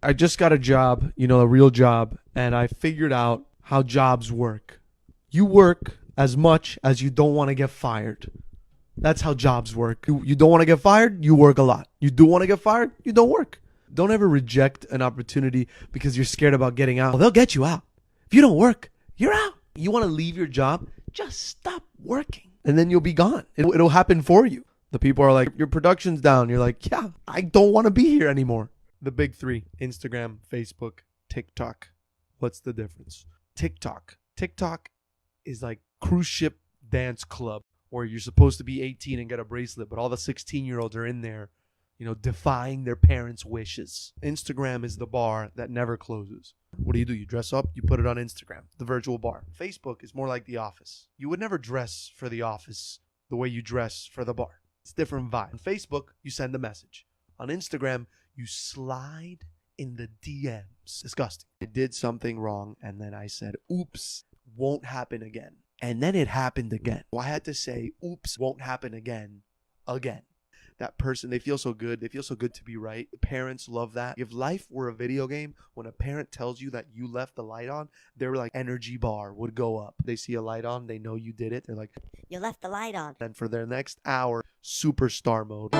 I just got a job, a real job, and I figured out how jobs work. You work as much as you don't want to get fired. That's how jobs work. You don't want to get fired, you work a lot. You do want to get fired, you don't work. Don't ever reject an opportunity because you're scared about getting out. Well, they'll get you out. If you don't work, you're out. You want to leave your job? Just stop working, and then you'll be gone. It'll happen for you. The people are like, your production's down. You're like, yeah, I don't want to be here anymore. The big three: Instagram, Facebook, TikTok. What's the difference? TikTok is like cruise ship dance club where you're supposed to be 18 and get a bracelet, but all the 16-year-olds are in there, defying their parents' wishes. Instagram is the bar that never closes. What do? You dress up, you put it on Instagram, the virtual bar. Facebook is more like the office. You would never dress for the office the way you dress for the bar. It's a different vibe. On Facebook, you send a message. On Instagram, you slide in the DMs. Disgusting. I did something wrong, and then I said, oops, won't happen again. And then it happened again. So I had to say, oops, won't happen again. That person, they feel so good. They feel so good to be right. Parents love that. If life were a video game, when a parent tells you that you left the light on, their energy bar would go up. They see a light on, they know you did it. They're like, you left the light on. And for their next hour, superstar mode.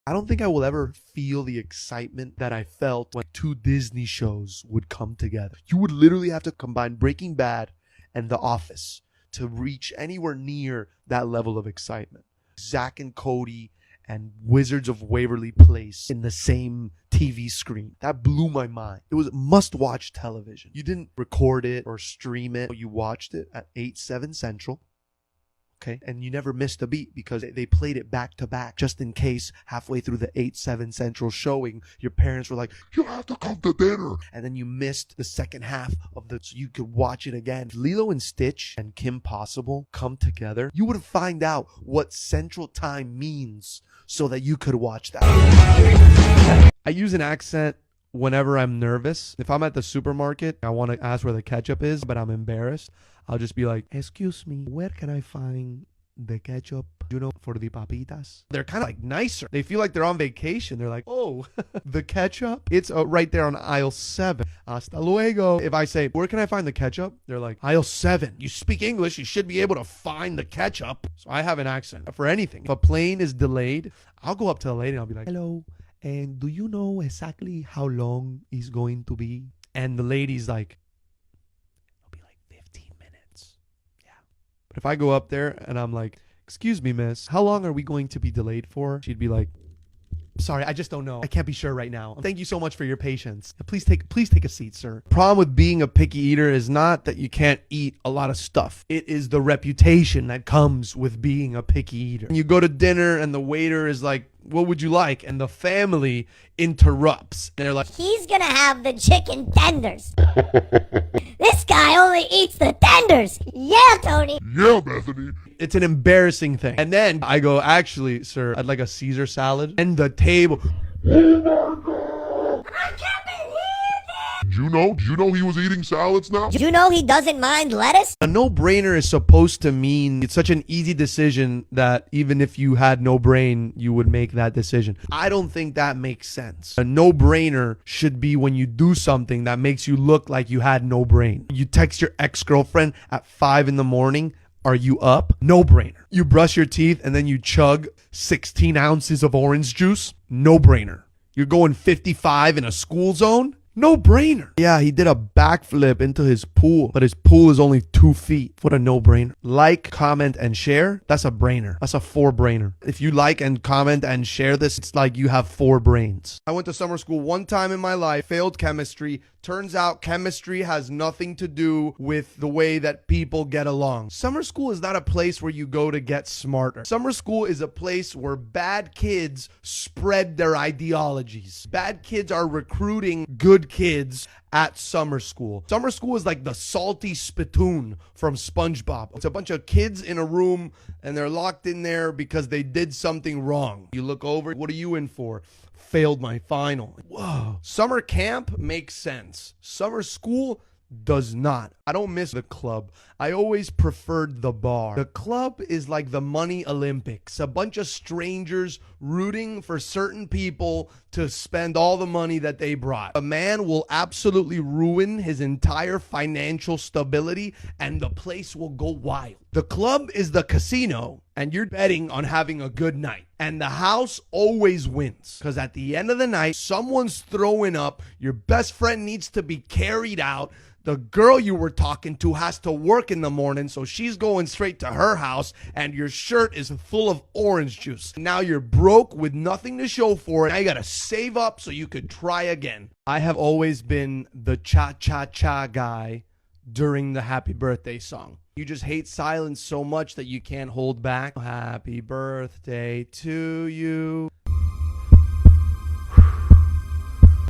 I don't think I will ever feel the excitement that I felt when two Disney shows would come together. You would literally have to combine Breaking Bad and The Office to reach anywhere near that level of excitement. Zack and Cody and Wizards of Waverly Place in the same TV screen. That blew my mind. It was must-watch television. You didn't record it or stream it. You watched it at 8/7 Central. Okay, and you never missed a beat because they played it back to back just in case halfway through the 8/7 Central showing, your parents were like, you have to come to dinner. And then you missed the second half of so you could watch it again. If Lilo and Stitch and Kim Possible come together, you would find out what Central Time means so that you could watch that. I use an accent whenever I'm nervous. If I'm at the supermarket, I want to ask where the ketchup is, but I'm embarrassed. I'll just be like, excuse me, where can I find the ketchup, for the papitas? They're kind of nicer. They feel like they're on vacation. They're like, oh, the ketchup? It's right there on aisle 7. Hasta luego. If I say, where can I find the ketchup? They're like, aisle 7. You speak English, you should be able to find the ketchup. So I have an accent for anything. If a plane is delayed, I'll go up to the lady and I'll be like, hello, and do you know exactly how long it's going to be? And the lady's like, if I go up there and I'm like, excuse me, miss, how long are we going to be delayed for? She'd be like, sorry, I just don't know. I can't be sure right now. Thank you so much for your patience. Please take a seat, sir. Problem with being a picky eater is not that you can't eat a lot of stuff. It is the reputation that comes with being a picky eater. You go to dinner and the waiter is like, what would you like? And the family interrupts. And they're like, he's gonna have the chicken tenders. This guy only eats the tenders. Yeah, Tony. Yeah, Bethany. It's an embarrassing thing. And then I go, actually, sir, I'd like a Caesar salad. And the table. I can't believe it. Do you know he was eating salads now? Do you know he doesn't mind lettuce? A no-brainer is supposed to mean it's such an easy decision that even if you had no brain, you would make that decision. I don't think that makes sense. A no-brainer should be when you do something that makes you look like you had no brain. You text your ex-girlfriend at 5 a.m. Are you up? No-brainer. You brush your teeth and then you chug 16 ounces of orange juice? No-brainer. You're going 55 in a school zone? No-brainer. Yeah, he did a backflip into his pool, but his pool is only 2 feet. What a no-brainer. Like, comment, and share, that's a brainer. That's a 4-brainer. If you like and comment and share this, it's like you have 4 brains. I went to summer school one time in my life, failed chemistry. Turns out chemistry has nothing to do with the way that people get along. Summer school is not a place where you go to get smarter. Summer school is a place where bad kids spread their ideologies. Bad kids are recruiting good kids at summer school. Summer school is like the salty spittoon from SpongeBob. It's a bunch of kids in a room and they're locked in there because they did something wrong. You look over, what are you in for? Failed my final. Whoa. Summer camp makes sense. Summer school does not. I don't miss the club. I always preferred the bar. The club is like the money Olympics. A bunch of strangers rooting for certain people to spend all the money that they brought. A man will absolutely ruin his entire financial stability and the place will go wild. The club is the casino and you're betting on having a good night. And the house always wins because at the end of the night, someone's throwing up. Your best friend needs to be carried out. The girl you were talking to has to work in the morning, so she's going straight to her house, and your shirt is full of orange juice. Now you're broke with nothing to show for it. Now you got to save up so you could try again. I have always been the cha-cha-cha guy during the happy birthday song. You just hate silence so much that you can't hold back. Happy birthday to you.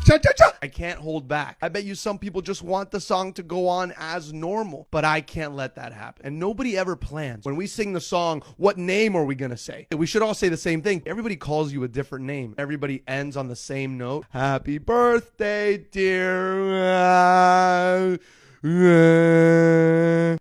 Cha-cha-cha. I can't hold back. I bet you some people just want the song to go on as normal, but I can't let that happen. And nobody ever plans. When we sing the song, what name are we going to say? We should all say the same thing. Everybody calls you a different name. Everybody ends on the same note. Happy birthday, dear.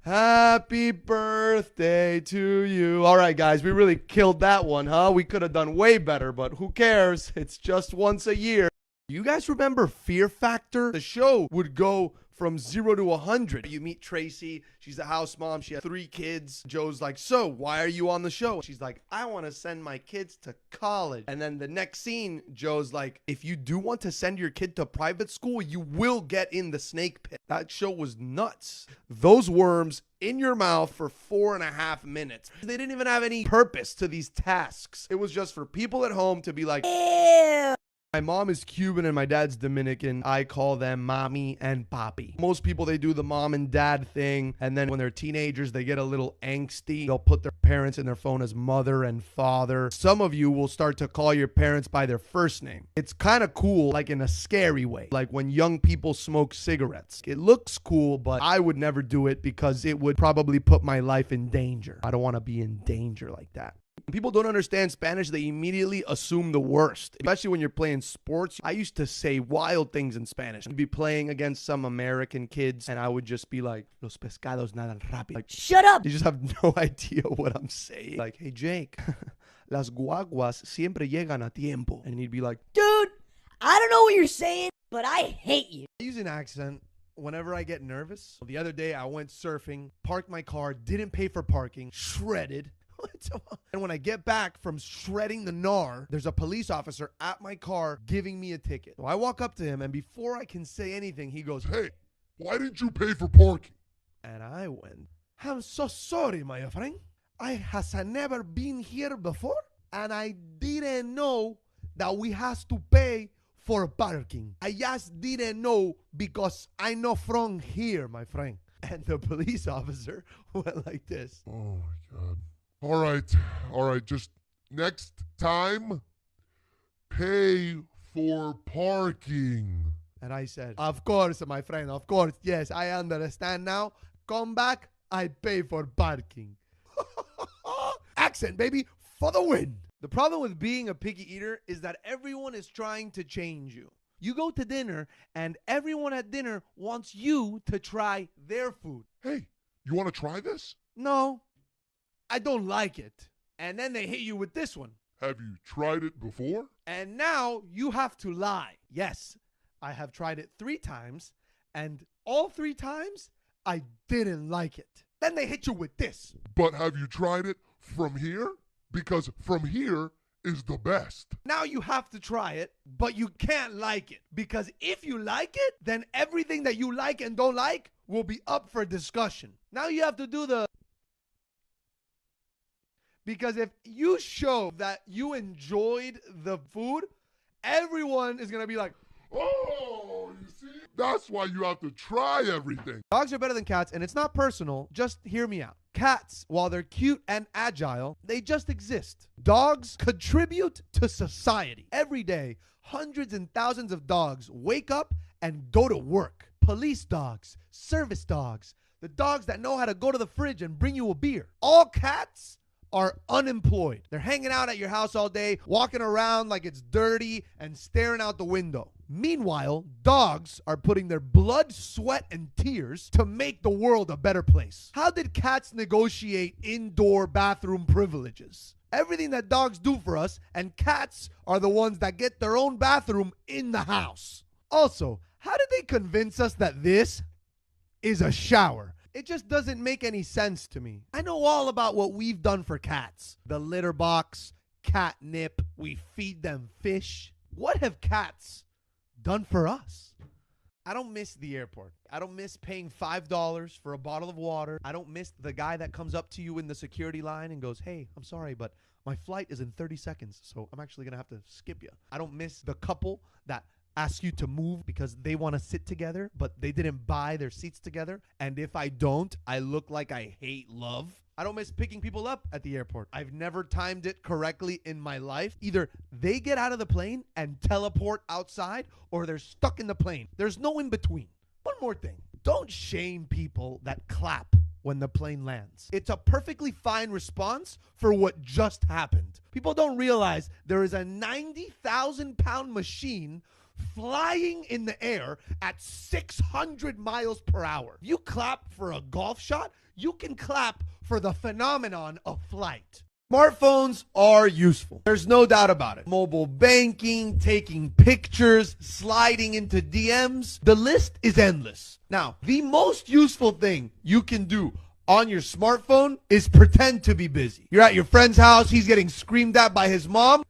Happy birthday to you. All right, guys, we really killed that one, huh? We could have done way better, but who cares? It's just once a year. You guys remember Fear Factor? The show would go from 0 to 100. You meet Tracy. She's a house mom. She has 3 kids. Joe's like, so why are you on the show? She's like, I want to send my kids to college. And then the next scene, Joe's like, if you do want to send your kid to private school, you will get in the snake pit. That show was nuts. Those worms in your mouth for 4.5 minutes. They didn't even have any purpose to these tasks. It was just for people at home to be like, ew. My mom is Cuban and my dad's Dominican. I call them mommy and papi. Most people, they do the mom and dad thing. And then when they're teenagers, they get a little angsty. They'll put their parents in their phone as mother and father. Some of you will start to call your parents by their first name. It's kind of cool, like in a scary way. Like when young people smoke cigarettes. It looks cool, but I would never do it because it would probably put my life in danger. I don't want to be in danger like that. When people don't understand Spanish, they immediately assume the worst, especially when you're playing sports. I used to say wild things in Spanish. I'd be playing against some American kids, and I would just be like, los pescados nadan rápido. Like, shut up! You just have no idea what I'm saying. Like, hey, Jake, las guaguas siempre llegan a tiempo. And he'd be like, dude, I don't know what you're saying, but I hate you. I use an accent whenever I get nervous. The other day, I went surfing, parked my car, didn't pay for parking, shredded. And when I get back from shredding the gnar, there's a police officer at my car giving me a ticket. So I walk up to him, and before I can say anything, he goes, Hey, why didn't you pay for parking? and I went, I'm so sorry, my friend. I has never been here before, and I didn't know that we has to pay for parking. I just didn't know because I'm not from here, my friend. And the police officer went like this. Oh, my God. All right. Just next time, pay for parking. And I said, of course, my friend, of course. Yes, I understand now. Come back, I pay for parking. Accent, baby, for the win. The problem with being a picky eater is that everyone is trying to change you. You go to dinner, and everyone at dinner wants you to try their food. Hey, you want to try this? No, I don't like it. And then they hit you with this one. Have you tried it before? And now you have to lie. Yes, I have tried it 3 times, and all 3 times, I didn't like it. Then they hit you with this. But have you tried it from here? Because from here is the best. Now you have to try it, but you can't like it. Because if you like it, then everything that you like and don't like will be up for discussion. Now you have to do the... Because if you show that you enjoyed the food, everyone is going to be like, Oh, you see? That's why you have to try everything. dogs are better than cats, and it's not personal. Just hear me out. Cats, while they're cute and agile, they just exist. Dogs contribute to society. Every day, hundreds and thousands of dogs wake up and go to work. Police dogs, service dogs, the dogs that know how to go to the fridge and bring you a beer. All cats are unemployed. They're hanging out at your house all day, walking around like it's dirty and staring out the window. Meanwhile, dogs are putting their blood, sweat, and tears to make the world a better place. How did cats negotiate indoor bathroom privileges? Everything that dogs do for us, and cats are the ones that get their own bathroom in the house. Also, how did they convince us that this is a shower? It just doesn't make any sense to me. I know all about what we've done for cats. The litter box, catnip, we feed them fish. What have cats done for us? I don't miss the airport. I don't miss paying $5 for a bottle of water. I don't miss the guy that comes up to you in the security line and goes, hey, I'm sorry, but my flight is in 30 seconds, so I'm actually going to have to skip you. I don't miss the couple that ask you to move because they want to sit together, but they didn't buy their seats together. And if I don't, I look like I hate love. I don't miss picking people up at the airport. I've never timed it correctly in my life. Either they get out of the plane and teleport outside, or they're stuck in the plane. There's no in between. One more thing. Don't shame people that clap when the plane lands. It's a perfectly fine response for what just happened. People don't realize there is a 90,000-pound machine flying in the air at 600 miles per hour. You clap for a golf shot, you can clap for the phenomenon of flight. Smartphones are useful. There's no doubt about it. Mobile banking, taking pictures, sliding into DMs. The list is endless. Now, the most useful thing you can do on your smartphone is pretend to be busy. You're at your friend's house, he's getting screamed at by his mom.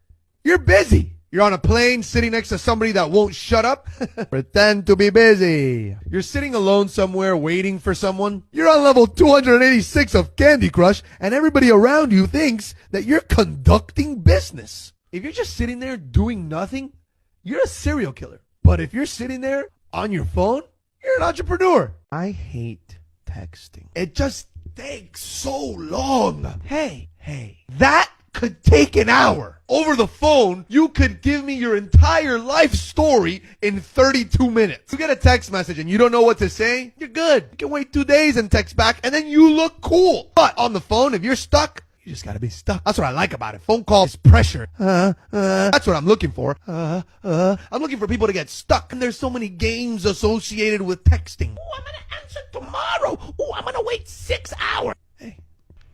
You're busy. You're on a plane sitting next to somebody that won't shut up. Pretend to be busy. You're sitting alone somewhere waiting for someone. You're on level 286 of Candy Crush, and everybody around you thinks that you're conducting business. If you're just sitting there doing nothing, you're a serial killer. But if you're sitting there on your phone, you're an entrepreneur. I hate texting. It just takes so long. Hey. That could take an hour. Over the phone, you could give me your entire life story in 32 minutes. You get a text message and you don't know what to say, you're good. You can wait 2 days and text back, and then you look cool. But on the phone, if you're stuck, you just gotta be stuck. That's what I like about it. Phone call is pressure. That's what I'm looking for. I'm looking for people to get stuck. And there's so many games associated with texting. Oh, I'm gonna answer tomorrow. Oh, I'm gonna wait 6 hours. Hey,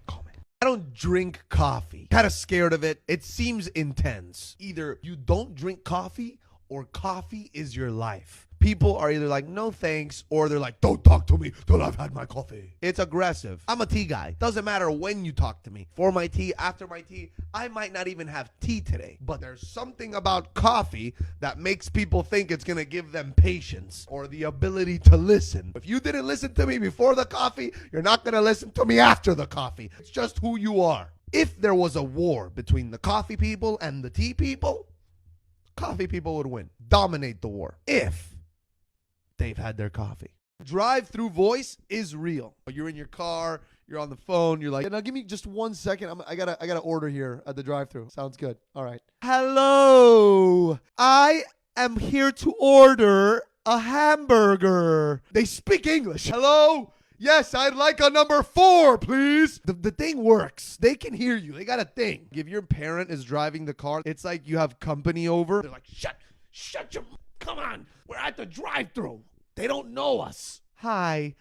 call me. I don't drink coffee. Kind of scared of it. It seems intense. Either you don't drink coffee or coffee is your life. People are either like, no thanks, or they're like, don't talk to me till I've had my coffee. It's aggressive. I'm a tea guy. Doesn't matter when you talk to me. For my tea, after my tea, I might not even have tea today. But there's something about coffee that makes people think it's going to give them patience or the ability to listen. If you didn't listen to me before the coffee, you're not going to listen to me after the coffee. It's just who you are. If there was a war between the coffee people and the tea people, coffee people would win. Dominate the war. If they've had their coffee. Drive-through voice is real. You're in your car, you're on the phone, you're like, now give me just 1 second. I gotta order here at the drive-through. Sounds good. All right. Hello. I am here to order a hamburger. They speak English. Hello? Yes, I'd like a number 4, please. The thing works. They can hear you. They got a thing. If your parent is driving the car, it's like you have company over. They're like, shut your, come on. We're at the drive-thru. They don't know us. Hi,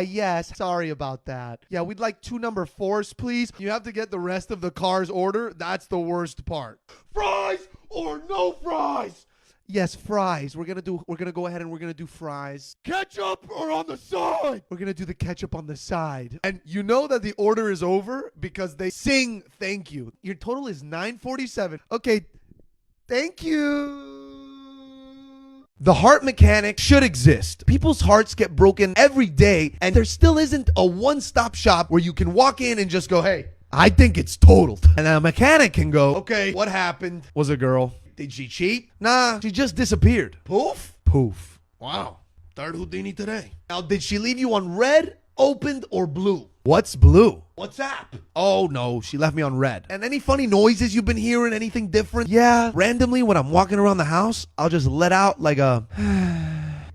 yes. Sorry about that. Yeah, we'd like 2 number 4s, please. You have to get the rest of the car's order. That's the worst part. Fries or no fries? Yes, fries. We're gonna go ahead and we're gonna do fries. Ketchup or on the side? We're gonna do the ketchup on the side. And you know that the order is over because they sing thank you. Your total is $9.47. Okay, thank you. The heart mechanic should exist. People's hearts get broken every day, and there still isn't a one-stop shop where you can walk in and just go, hey, I think it's totaled. And a mechanic can go, okay, what happened? Was a girl. Did she cheat? Nah, she just disappeared. Poof? Poof. Wow. Third Houdini today. Now, did she leave you on red, opened, or blue? What's blue? WhatsApp. Oh, no, she left me on red. And any funny noises you've been hearing? Anything different? Yeah, randomly when I'm walking around the house, I'll just let out like a...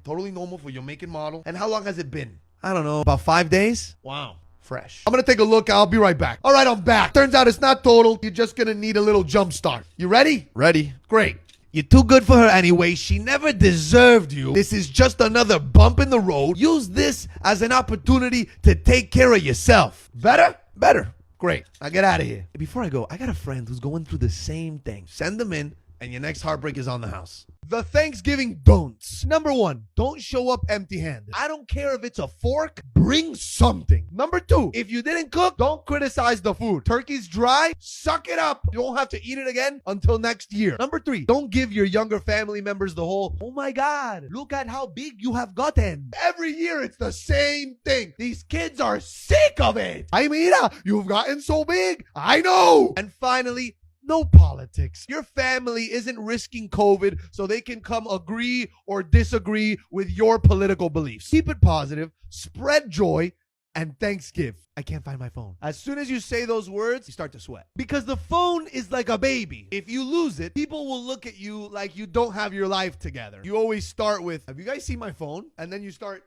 Totally normal for your make and model. And how long has it been? I don't know, about 5 days? Wow. fresh. I'm gonna take a look. I'll be right back. All right, I'm back. Turns out it's not total. You're just gonna need a little jump start. You ready? Ready. Great. You're too good for her anyway. She never deserved you. This is just another bump in the road. Use this as an opportunity to take care of yourself. Better? Better. Great. Now get out of here. Before I go, I got a friend who's going through the same thing. Send them in, and your next heartbreak is on the house. The Thanksgiving don'ts. Number 1, don't show up empty-handed. I don't care if it's a fork, bring something. Number 2, if you didn't cook, don't criticize the food. Turkey's dry, suck it up. You won't have to eat it again until next year. Number 3, don't give your younger family members the whole, oh my God, look at how big you have gotten. Every year it's the same thing. These kids are sick of it. Ay, mira, you've gotten so big. I know. And finally, no politics. Your family isn't risking COVID so they can come agree or disagree with your political beliefs. Keep it positive, spread joy, and Thanksgiving. I can't find my phone. As soon as you say those words, you start to sweat. Because the phone is like a baby. If you lose it, people will look at you like you don't have your life together. You always start with, have you guys seen my phone? And then you start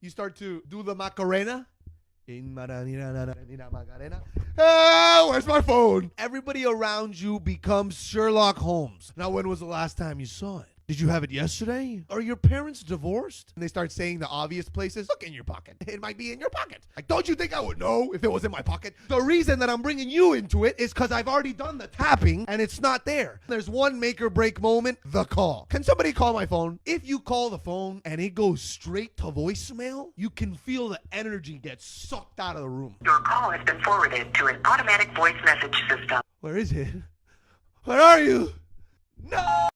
to do the Macarena. Where's my phone? Everybody around you becomes Sherlock Holmes. Now, when was the last time you saw it? Did you have it yesterday? Are your parents divorced? And they start saying the obvious places. Look in your pocket. It might be in your pocket. Like, don't you think I would know if it was in my pocket? The reason that I'm bringing you into it is because I've already done the tapping and it's not there. There's one make or break moment, the call. Can somebody call my phone? If you call the phone and it goes straight to voicemail, you can feel the energy get sucked out of the room. Your call has been forwarded to an automatic voice message system. Where is it? Where are you? No!